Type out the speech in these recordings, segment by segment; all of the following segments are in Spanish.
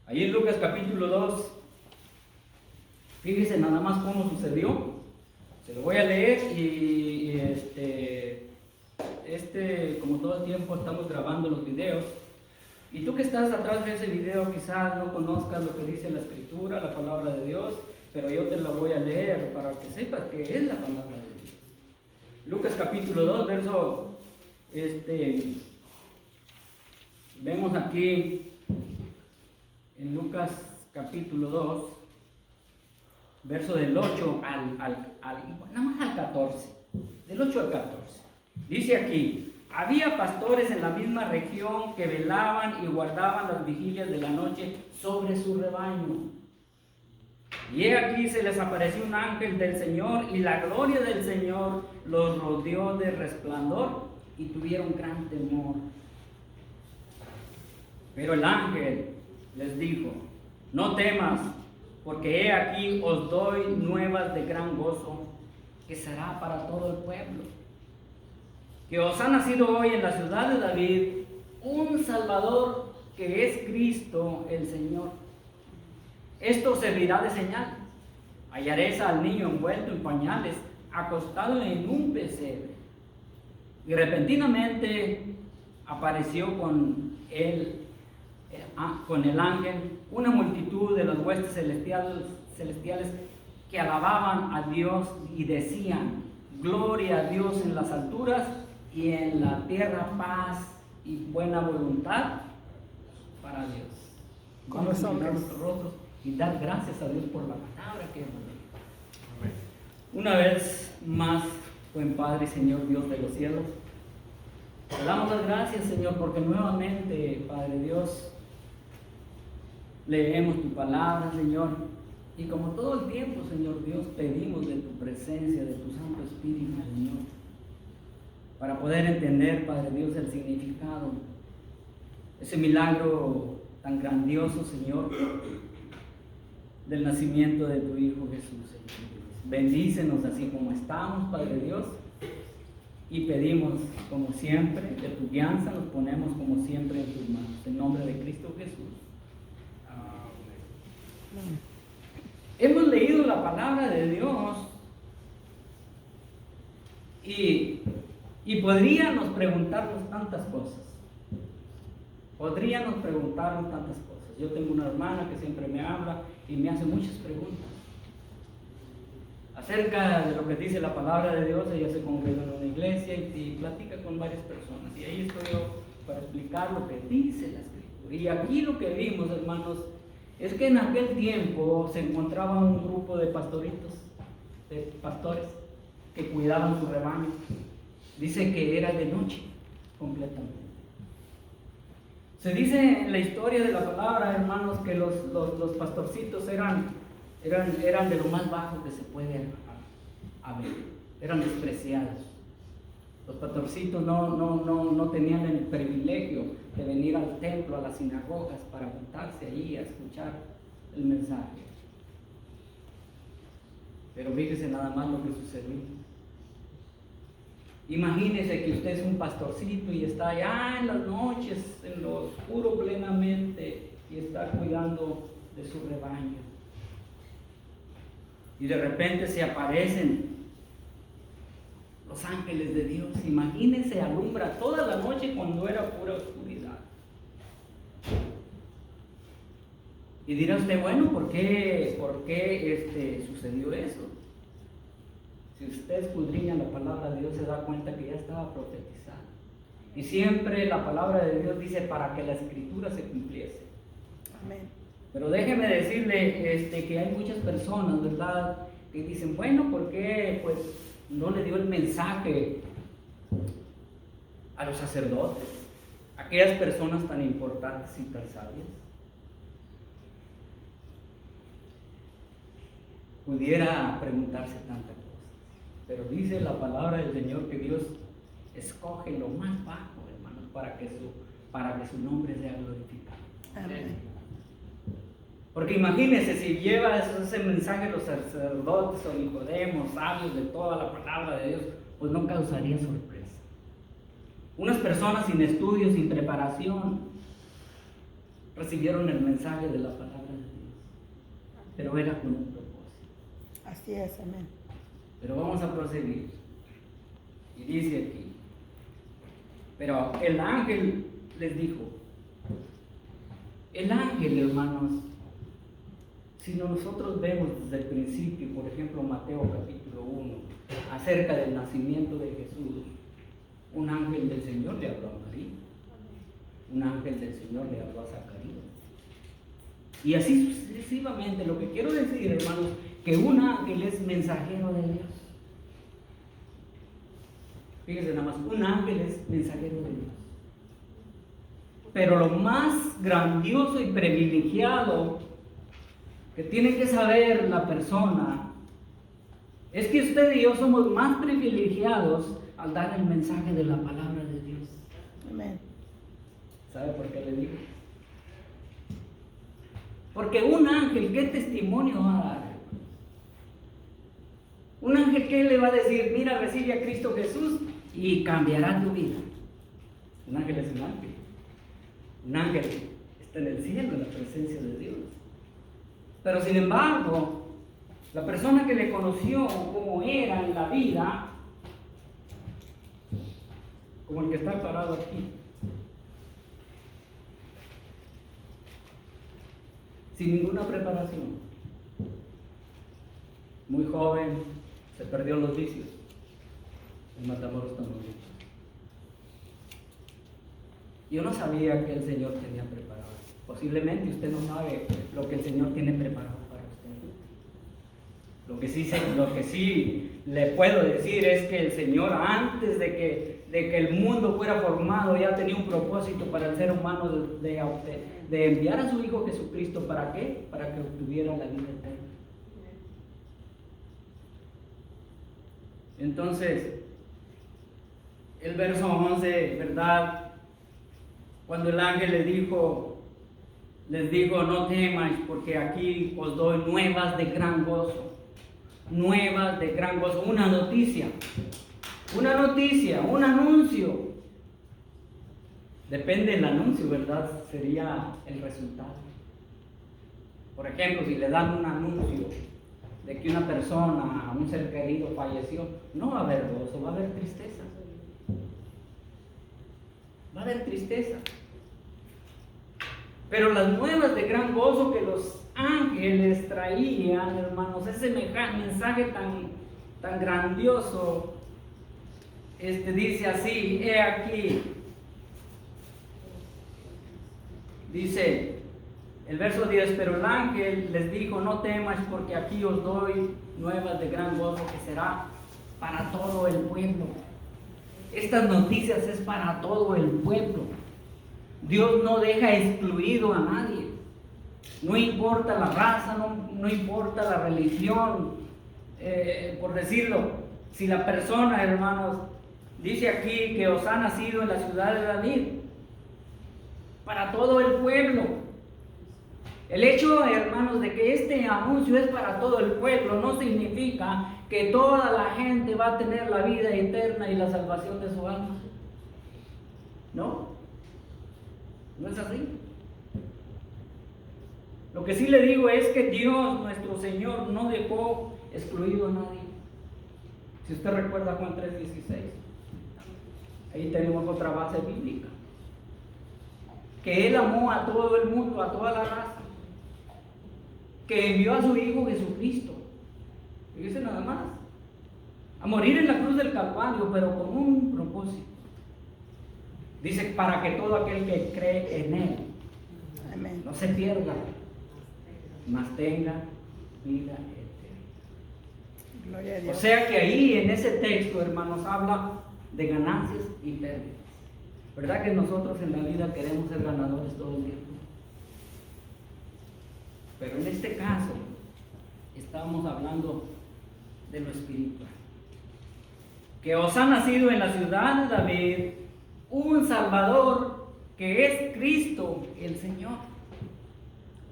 Ahí en Lucas capítulo 2, fíjese nada más cómo sucedió. Se lo voy a leer y como todo el tiempo estamos grabando los videos. Y tú que estás atrás de ese video quizás no conozcas lo que dice la Escritura, la palabra de Dios, pero yo te la voy a leer para que sepas que es la palabra de Dios. Lucas capítulo 2, verso, vemos aquí en Lucas capítulo 2, verso del 8 nada más al 14, del 8 al 14. Dice aquí: había pastores en la misma región que velaban y guardaban las vigilias de la noche sobre su rebaño. Y he aquí se les apareció un ángel del Señor, y la gloria del Señor los rodeó de resplandor, y tuvieron gran temor. Pero el ángel les dijo: no temas, porque he aquí os doy nuevas de gran gozo, que será para todo el pueblo. Que os ha nacido hoy en la ciudad de David un Salvador, que es Cristo el Señor. Esto servirá de señal: hallaréis al niño envuelto en pañales, acostado en un pesebre. Y repentinamente apareció con el ángel una multitud de las huestes celestiales que alababan a Dios y decían: gloria a Dios en las alturas, y en la tierra paz y buena voluntad para Dios. Vamos a mirar nuestros rostros y dar gracias a Dios por la palabra que hemos leído. Una vez más, buen Padre y Señor Dios de los cielos, te damos las gracias, Señor, porque nuevamente, Padre Dios, leemos tu palabra, Señor, y como todo el tiempo, Señor Dios, pedimos de tu presencia, de tu Santo Espíritu, Señor, para poder entender, Padre Dios, el significado, ese milagro tan grandioso, Señor, del nacimiento de tu Hijo Jesús, Señor. Bendícenos así como estamos, Padre Dios, y pedimos, como siempre, de tu guianza, nos ponemos como siempre en tus manos, en nombre de Cristo Jesús. Amén. Hemos leído la palabra de Dios y podríamos preguntarnos tantas cosas. Yo tengo una hermana que siempre me habla y me hace muchas preguntas acerca de lo que dice la palabra de Dios. Ella se congrega en una iglesia y platica con varias personas. Y ahí estoy yo para explicar lo que dice la Escritura. Y aquí lo que vimos, hermanos, es que en aquel tiempo se encontraba un grupo de pastores que cuidaban su rebaño. Dice que era de noche completamente. Se dice en la historia de la palabra, hermanos, que los pastorcitos eran de lo más bajo que se puede haber. Eran despreciados. Los pastorcitos no tenían el privilegio de venir al templo, a las sinagogas, para juntarse allí a escuchar el mensaje. Pero fíjese nada más lo que sucedió. Imagínese que usted es un pastorcito y está allá en las noches, en lo oscuro plenamente, y está cuidando de su rebaño. Y de repente se aparecen los ángeles de Dios. Imagínese, alumbra toda la noche cuando era pura oscuridad. Y dirá usted: bueno, ¿por qué sucedió eso? Si usted escudriña la palabra de Dios, se da cuenta que ya estaba profetizada. Y siempre la palabra de Dios dice para que la Escritura se cumpliese. Amén. Pero déjeme decirle que hay muchas personas, ¿verdad?, que dicen: bueno, ¿por qué pues no le dio el mensaje a los sacerdotes, aquellas personas tan importantes y tan sabias? Pudiera preguntarse tantas cosas, pero dice la palabra del Señor que Dios escoge lo más bajo, hermanos, para que su nombre sea glorificado. Amén. Porque imagínense, si lleva ese mensaje a los sacerdotes o Nicodemos, sabios de toda la palabra de Dios, pues no causaría sorpresa. Unas personas sin estudio, sin preparación, recibieron el mensaje de la palabra de Dios, pero era con un propósito. Así es, amén. Pero vamos a proseguir. Y dice aquí, pero el ángel les dijo, el ángel, hermanos, si nosotros vemos desde el principio, por ejemplo, Mateo capítulo 1, acerca del nacimiento de Jesús, un ángel del Señor le habló a María, un ángel del Señor le habló a Zacarías. Y así sucesivamente. Lo que quiero decir, hermanos, que un ángel es mensajero de Dios. Fíjense nada más, un ángel es mensajero de Dios. Pero lo más grandioso y privilegiado que tiene que saber la persona es que usted y yo somos más privilegiados al dar el mensaje de la palabra de Dios. Amén. ¿Sabe por qué le digo? Porque un ángel, ¿qué testimonio va a dar? Un ángel, ¿qué le va a decir? Mira, recibe a Cristo Jesús y cambiará tu vida. Un ángel es un ángel. Un ángel está en el cielo, en la presencia de Dios. Pero sin embargo, la persona que le conoció como era en la vida, como el que está parado aquí, sin ninguna preparación, muy joven, se perdió los vicios, en Matamoros, Tamaulipas. Yo no sabía que el Señor tenía preparado. Posiblemente usted no sabe lo que el Señor tiene preparado para usted. Lo que sí le puedo decir es que el Señor, antes de que el mundo fuera formado, ya tenía un propósito para el ser humano de enviar a su Hijo Jesucristo. ¿Para qué? Para que obtuviera la vida eterna. Entonces, el verso 11, ¿verdad? Cuando el ángel les dijo, no temáis, porque aquí os doy nuevas de gran gozo. Nuevas de gran gozo. Una noticia, un anuncio. Depende del anuncio, ¿verdad? Sería el resultado. Por ejemplo, si le dan un anuncio de que una persona, un ser querido falleció, no va a haber gozo, va a haber tristeza. Va a haber tristeza. Pero las nuevas de gran gozo que los ángeles traían, hermanos, ese mensaje tan grandioso, dice así, he aquí, dice el verso 10, pero el ángel les dijo, no temas, porque aquí os doy nuevas de gran gozo que será para todo el pueblo. Estas noticias es para todo el pueblo. Dios no deja excluido a nadie. No importa la raza, no importa la religión. Por decirlo, si la persona, hermanos, dice aquí que os ha nacido en la ciudad de David, para todo el pueblo. El hecho, hermanos, de que este anuncio es para todo el pueblo no significa que toda la gente va a tener la vida eterna y la salvación de su alma. No, no es así. Lo que sí le digo es que Dios, nuestro Señor, no dejó excluido a nadie. Si usted recuerda Juan 3:16, ahí tenemos otra base bíblica. Que Él amó a todo el mundo, a toda la raza. Que envió a su Hijo Jesucristo. Fíjese nada más. A morir en la cruz del Calvario, pero con un propósito. Dice, para que todo aquel que cree en Él Amén. no se pierda, mas tenga vida eterna. Gloria a O Dios. sea que ahí en ese texto, hermanos, habla de ganancias y pérdidas. ¿Verdad que nosotros en la vida queremos ser ganadores todo el tiempo? Pero en este caso, estamos hablando de lo espiritual. Que os ha nacido en la ciudad de David un Salvador que es Cristo el Señor.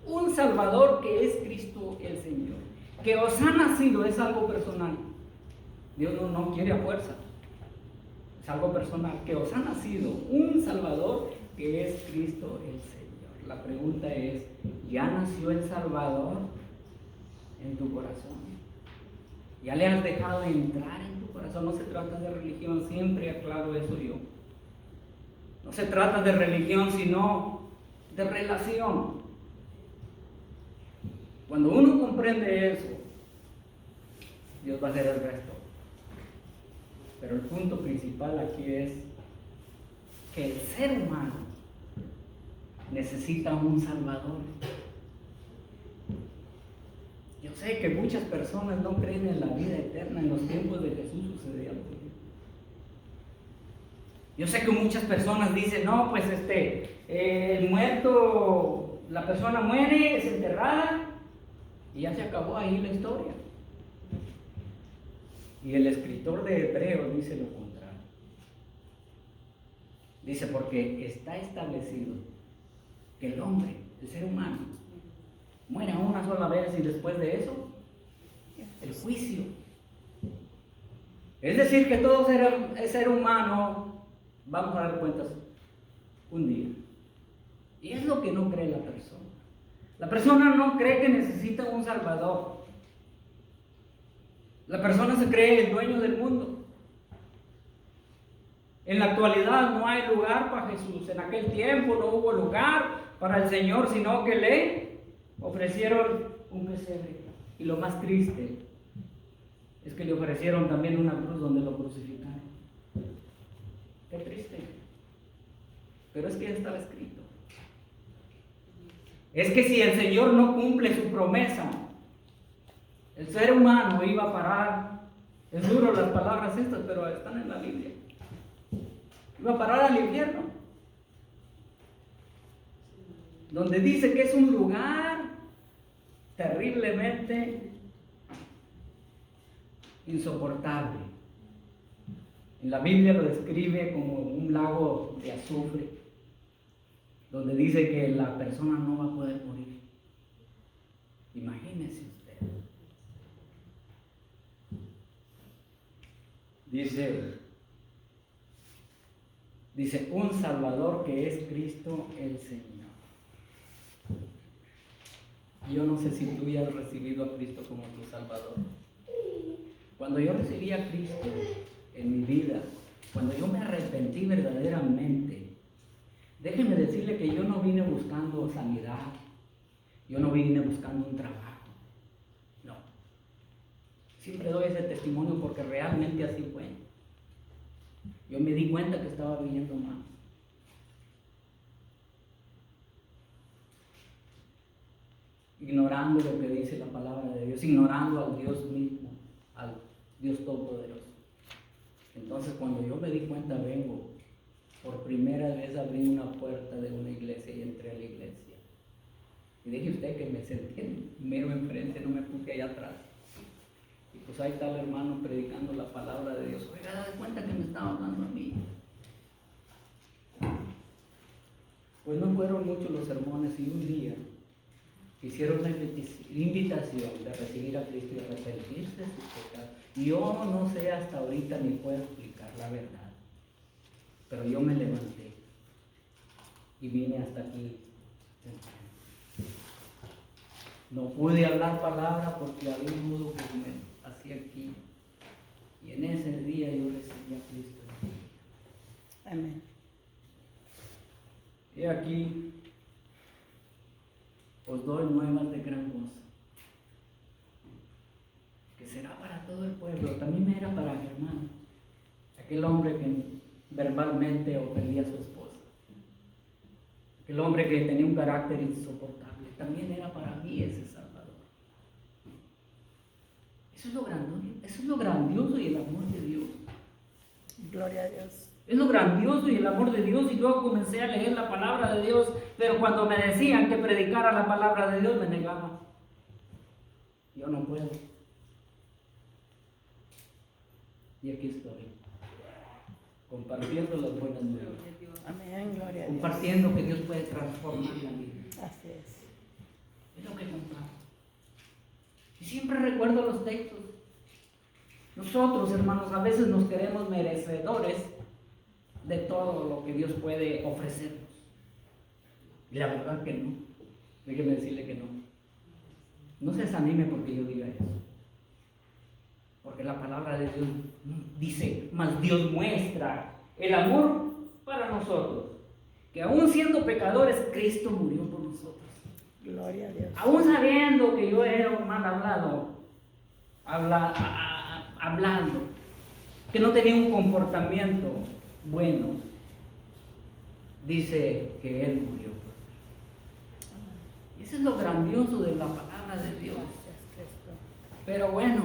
Un Salvador que es Cristo el Señor. Que os ha nacido es algo personal. Dios no quiere a fuerza. Es algo personal. Que os ha nacido un Salvador que es Cristo el Señor. La pregunta es, ¿ya nació el Salvador en tu corazón? ¿Ya le has dejado entrar en tu corazón? No se trata de religión, siempre aclaro eso yo. No se trata de religión, sino de relación. Cuando uno comprende eso, Dios va a hacer el resto. Pero el punto principal aquí es que el ser humano necesita un Salvador. Yo sé que muchas personas no creen en la vida eterna. En los tiempos de Jesús sucedía lo mismo. Yo sé que muchas personas dicen, no, pues el muerto, la persona muere, es enterrada y ya se acabó ahí la historia. Y el escritor de Hebreos dice lo contrario. Dice, porque está establecido que el hombre, el ser humano, muera una sola vez y después de eso, el juicio. Es decir, que todo ser humano vamos a dar cuentas un día. Y es lo que no cree la persona. La persona no cree que necesita un Salvador. La persona se cree el dueño del mundo. En la actualidad no hay lugar para Jesús. En aquel tiempo no hubo lugar para el Señor, sino que le ofrecieron un pesebre. Y lo más triste es que le ofrecieron también una cruz donde lo crucificaron. Qué triste. Pero es que ya estaba escrito. Es que si el Señor no cumple su promesa, el ser humano iba a parar. Es duro las palabras estas, pero están en la Biblia. Iba a parar al infierno, donde dice que es un lugar terriblemente insoportable. En la Biblia lo describe como un lago de azufre, donde dice que la persona no va a poder morir. Imagínese usted. Dice un Salvador que es Cristo el Señor. Yo no sé si tú ya has recibido a Cristo como tu Salvador. Cuando yo recibí a Cristo en mi vida, cuando yo me arrepentí verdaderamente, déjeme decirle que yo no vine buscando sanidad, yo no vine buscando un trabajo. No. Siempre doy ese testimonio porque realmente así fue. Yo me di cuenta que estaba viviendo mal. Ignorando lo que dice la palabra de Dios, ignorando al Dios mismo, al Dios Todopoderoso. Entonces cuando yo me di cuenta, vengo, por primera vez abrí una puerta de una iglesia y entré a la iglesia. Y dije usted que me senté mero enfrente, no me puse allá atrás. Y pues ahí está el hermano predicando la palabra de Dios. Oiga, da de cuenta que me estaba hablando a mí. Pues no fueron muchos los sermones y un día hicieron la invitación de recibir a Cristo y arrepentirse de sus pecados. Yo no sé hasta ahorita ni puedo explicar la verdad, pero yo me levanté y vine hasta aquí. No pude hablar palabra porque había un nudo que me hacía aquí. Y en ese día yo recibí a Cristo. Amén. Y aquí os doy nuevas de gran gozo, que será para todo el pueblo. También era para mi hermano, aquel hombre que verbalmente ofendía a su esposa, aquel hombre que tenía un carácter insoportable. También era para mí ese Salvador. Eso es lo grandioso y el amor de Dios. Gloria a Dios. Es lo grandioso y el amor de Dios. Y yo comencé a leer la palabra de Dios, pero cuando me decían que predicara la palabra de Dios, me negaba. Yo no puedo. Y aquí estoy, compartiendo las buenas nuevas. Amén, gloria a Dios. Compartiendo que Dios puede transformar la vida. Así es. Es lo que comparto. Y siempre recuerdo los textos. Nosotros, hermanos, a veces nos queremos merecedores de todo lo que Dios puede ofrecernos. Y la verdad que no. Déjeme decirle que no. No se desanime porque yo diga eso. Porque la palabra de Dios dice, mas Dios muestra el amor para nosotros. Que aún siendo pecadores, Cristo murió por nosotros. Gloria a Dios. Aún sabiendo que yo era un mal hablando, que no tenía un comportamiento bueno, dice que Él murió por mí. Y eso es lo grandioso de la palabra de Dios. Gracias, Cristo. Pero bueno,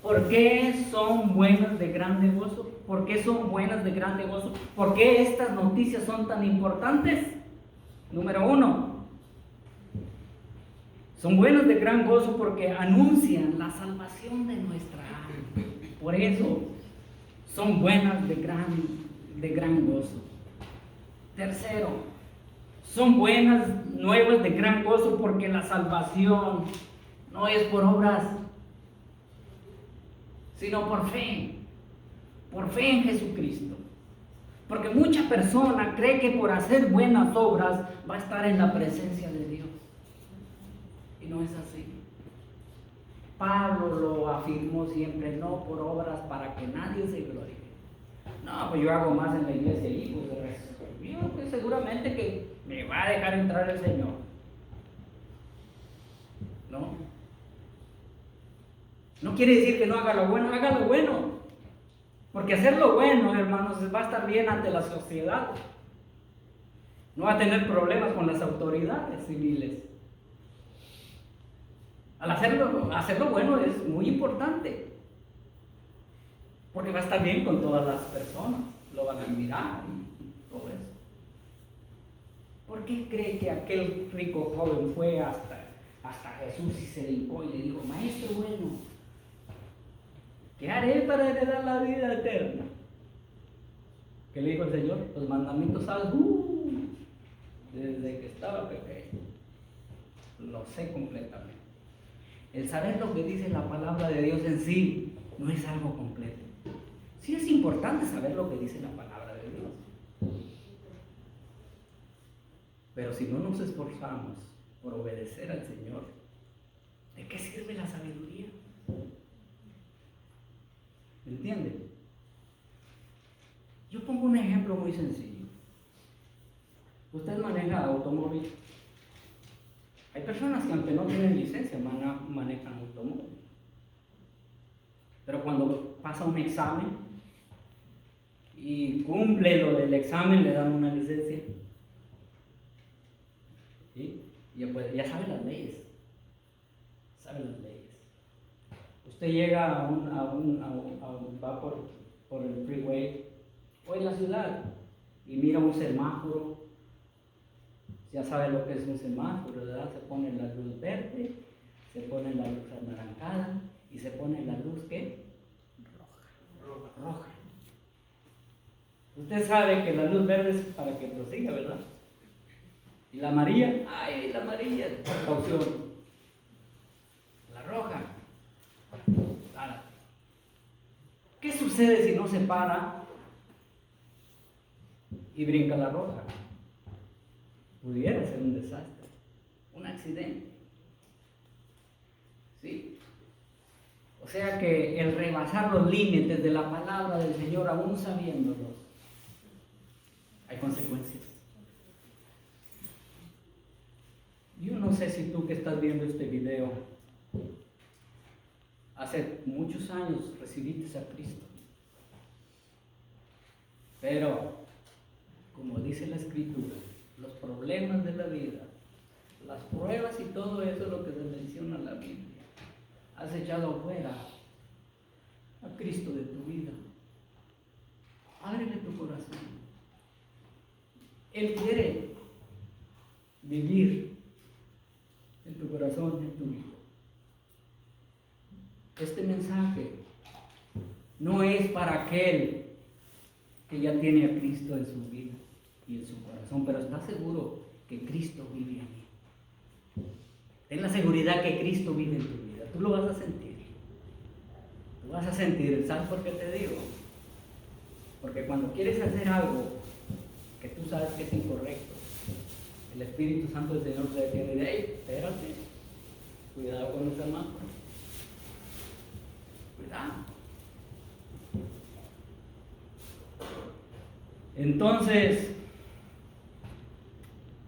¿por qué son buenas de grande gozo? ¿Por qué son buenas de grande gozo? ¿Por qué estas noticias son tan importantes? Número 1, son buenas de gran gozo porque anuncian la salvación de nuestra alma. Por eso son buenas de gran gozo. Tercero, son buenas nuevas de gran gozo porque la salvación no es por obras, sino por fe en Jesucristo. Porque mucha persona cree que por hacer buenas obras va a estar en la presencia de Dios. Y no es así. Pablo lo afirmó siempre, no por obras para que nadie se gloríe. No, pues yo hago más en la iglesia y pues seguramente que me va a dejar entrar el Señor. No quiere decir que no haga lo bueno, haga lo bueno. Porque hacer lo bueno, hermanos, va a estar bien ante la sociedad. No va a tener problemas con las autoridades civiles. Al hacerlo bueno es muy importante. Porque va a estar bien con todas las personas. Lo van a admirar y todo eso. ¿Por qué cree que aquel rico joven fue hasta Jesús y se le hincó y le dijo, maestro bueno, ¿qué haré para heredar la vida eterna? ¿Qué le dijo el Señor? Los mandamientos, ¿sabes? Desde que estaba pequeño. Lo sé completamente. El saber lo que dice la palabra de Dios en sí no es algo completo. Sí es importante saber lo que dice la palabra de Dios. Pero si no nos esforzamos por obedecer al Señor, ¿de qué sirve la sabiduría? ¿Me entiende? Yo pongo un ejemplo muy sencillo. Usted maneja automóvil. Hay personas que aunque no tienen licencia manejan automóvil. Pero cuando pasa un examen y cumple lo del examen, le dan una licencia. ¿Sí? Ya sabe las leyes. Sabe las leyes. Usted llega va por el freeway o en la ciudad y mira un semáforo. Ya sabe lo que es un semáforo, ¿verdad? Se pone la luz verde, se pone la luz anaranjada y se pone la luz ¿qué? Roja. Usted sabe que la luz verde es para que prosiga, ¿verdad? Y la amarilla, la amarilla, precaución. La roja, para. ¿Qué sucede si no se para y brinca la roja? Pudiera ser un desastre, un accidente. ¿Sí? O sea que el rebasar los límites de la palabra del Señor, aún sabiéndolos, hay consecuencias. Yo no sé si tú que estás viendo este video, hace muchos años recibiste a Cristo. Pero, como dice la Escritura, los problemas de la vida, las pruebas y todo eso es lo que se menciona en la Biblia. Has echado afuera a Cristo de tu vida. Ábrele tu corazón. Él quiere vivir en tu corazón, en tu vida. Este mensaje no es para aquel que ya tiene a Cristo en su vida y en su corazón, pero está seguro que Cristo vive en él. Ten la seguridad que Cristo vive en tu vida. Tú lo vas a sentir. Tú vas a sentir. ¿Sabes por qué te digo? Porque cuando quieres hacer algo que tú sabes que es incorrecto, el Espíritu Santo del Señor se detiene y dice, hey, espérate, cuidado con ese semáforo. Cuidado. Entonces,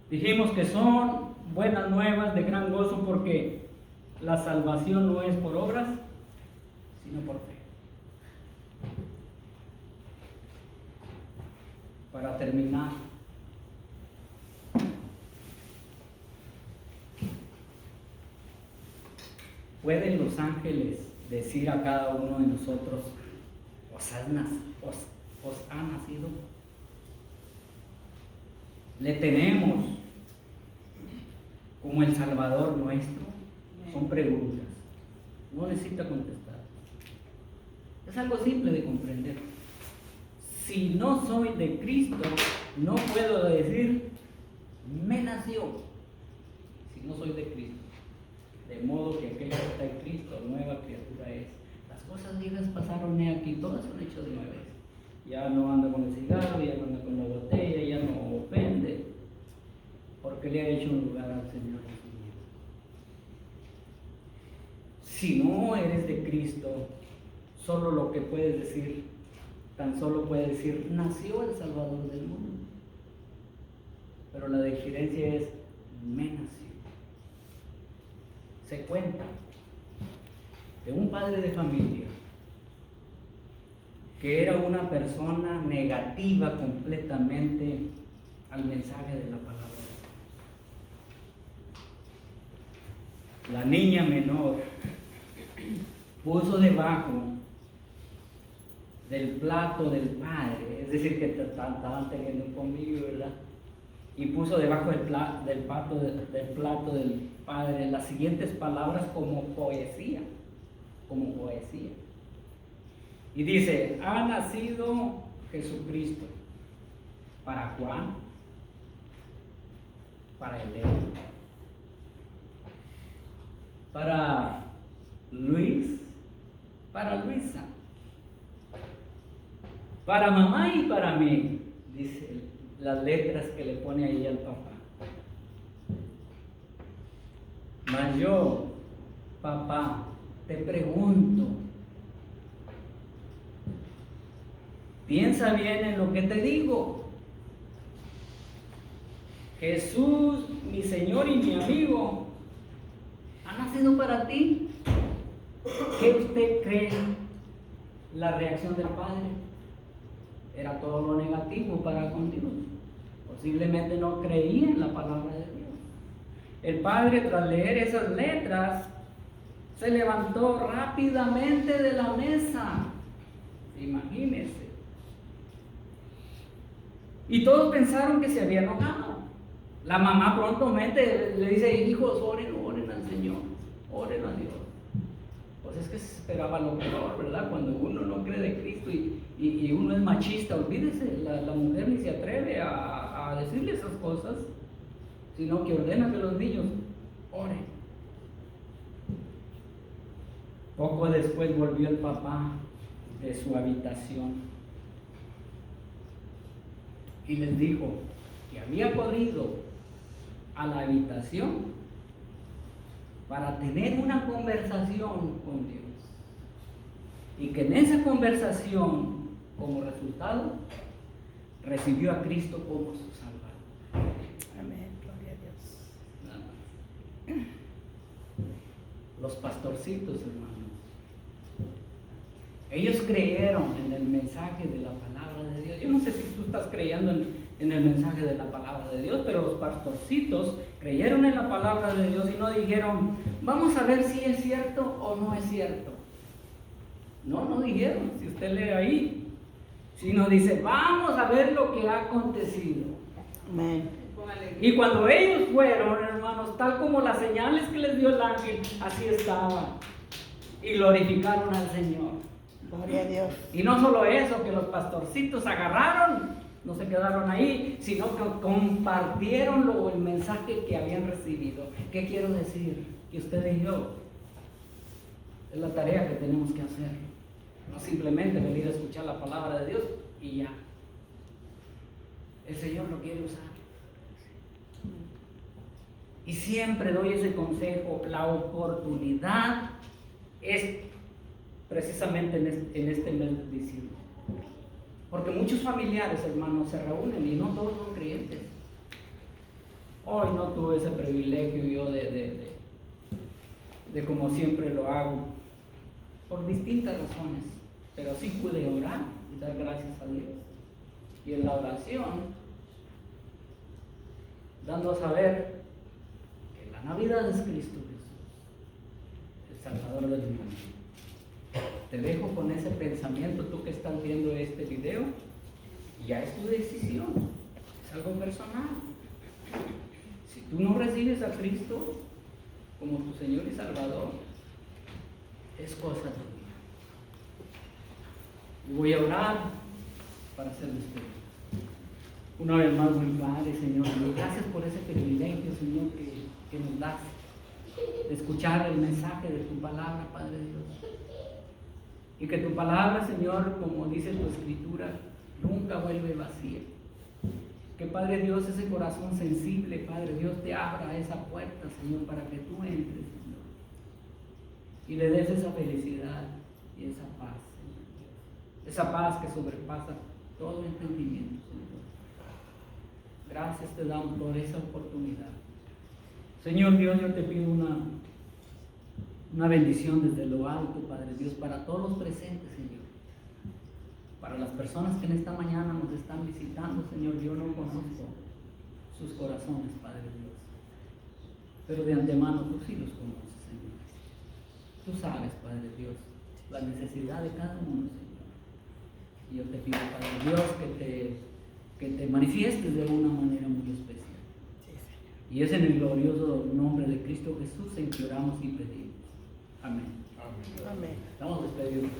dijimos que son buenas nuevas de gran gozo porque la salvación no es por obras, sino por fe. Para terminar, ¿pueden los ángeles decir a cada uno de nosotros, os ha nacido? Le tenemos como el Salvador nuestro. Son preguntas, no necesita contestar. Es algo simple de comprender. Si no soy de Cristo, no puedo decir me nació, si no soy de Cristo. De modo que aquel que está en Cristo, nueva criatura es. Las cosas viejas pasaron he aquí, todas son hechas nuevas. Ya no anda con el cigarro, ya no anda con la botella, ya no ofende, porque le ha hecho un lugar al Señor. Si no eres de Cristo, solo lo que puedes decir, tan solo puedes decir, nació el Salvador del mundo. Pero la diferencia es, me nació. Se cuenta de un padre de familia que era una persona negativa completamente al mensaje de la palabra. La niña menor puso debajo del plato del padre, es decir, que estaban teniendo un convivio, ¿verdad? Y puso debajo del plato del padre las siguientes palabras como poesía. Y dice, ha nacido Jesucristo. ¿Para Juan? Para Elena. Para Luis. Para Luisa. Para mamá y para mí, dice las letras que le pone ahí al papá. Mas yo, papá, te pregunto, piensa bien en lo que te digo. Jesús, mi Señor y mi amigo, ha nacido para ti. ¿Qué usted cree la reacción del Padre? Era todo lo negativo para con Dios. Posiblemente no creía en la palabra de Dios. El Padre, tras leer esas letras, se levantó rápidamente de la mesa. Imagínense. Y todos pensaron que se había enojado. La mamá prontamente le dice, hijos, oren al Señor, oren a Dios. Pues es que se esperaba lo peor, ¿verdad? Cuando uno no cree de Cristo y uno es machista, olvídese, la mujer ni se atreve a decirle esas cosas, sino que ordena que los niños oren. Poco después volvió el papá de su habitación y les dijo que había corrido a la habitación para tener una conversación con Dios y que en esa conversación, como resultado, recibió a Cristo como su Salvador. Amén, gloria a Dios. Nada más. Los pastorcitos, hermanos, ellos creyeron en el mensaje de la palabra de Dios. Yo no sé si tú estás creyendo en el mensaje de la palabra de Dios, pero los pastorcitos creyeron en la palabra de Dios y no dijeron, vamos a ver si es cierto o no es cierto. No dijeron, si usted lee ahí, sino dice, vamos a ver lo que ha acontecido. Amén. Y cuando ellos fueron, hermanos, tal como las señales que les dio el ángel, así estaban. Y glorificaron al Señor. Gloria a Dios. Y no solo eso, que los pastorcitos agarraron, no se quedaron ahí, sino que compartieron el mensaje que habían recibido. ¿Qué quiero decir? Que usted y yo, es la tarea que tenemos que hacer. No simplemente venir a escuchar la palabra de Dios y ya. El Señor lo quiere usar. Y siempre doy ese consejo, la oportunidad es precisamente en este mes de diciembre. Porque muchos familiares, hermanos, se reúnen y no todos son creyentes. Hoy no tuve ese privilegio yo de como siempre lo hago, por distintas razones, pero sí pude orar y dar gracias a Dios. Y en la oración, dando a saber que la Navidad es Cristo Jesús, el Salvador del mundo. Te dejo con ese pensamiento, tú que estás viendo este video, ya es tu decisión, es algo personal. Si tú no recibes a Cristo como tu Señor y Salvador, es cosa tuya. Y voy a orar para hacer despedida. Una vez más, mi Padre, Señor, gracias por ese privilegio, Señor, que nos das de escuchar el mensaje de tu palabra, Padre Dios. Y que tu palabra, Señor, como dice tu escritura, nunca vuelve vacía. Que, Padre Dios, ese corazón sensible, Padre Dios, te abra esa puerta, Señor, para que tú entres, Señor. Y le des esa felicidad y esa paz, Señor. Esa paz que sobrepasa todo entendimiento, Señor. Gracias te damos por esa oportunidad. Señor Dios, yo te pido una bendición desde lo alto, Padre Dios, para todos los presentes, Señor. Para las personas que en esta mañana nos están visitando, Señor, yo no conozco sus corazones, Padre Dios. Pero de antemano tú sí los conoces, Señor. Tú sabes, Padre Dios, la necesidad de cada uno, Señor. Y yo te pido, Padre Dios, que te manifiestes de una manera muy especial. Y es en el glorioso nombre de Cristo Jesús en que oramos y pedimos. Amén. Amén. Estamos despedidos.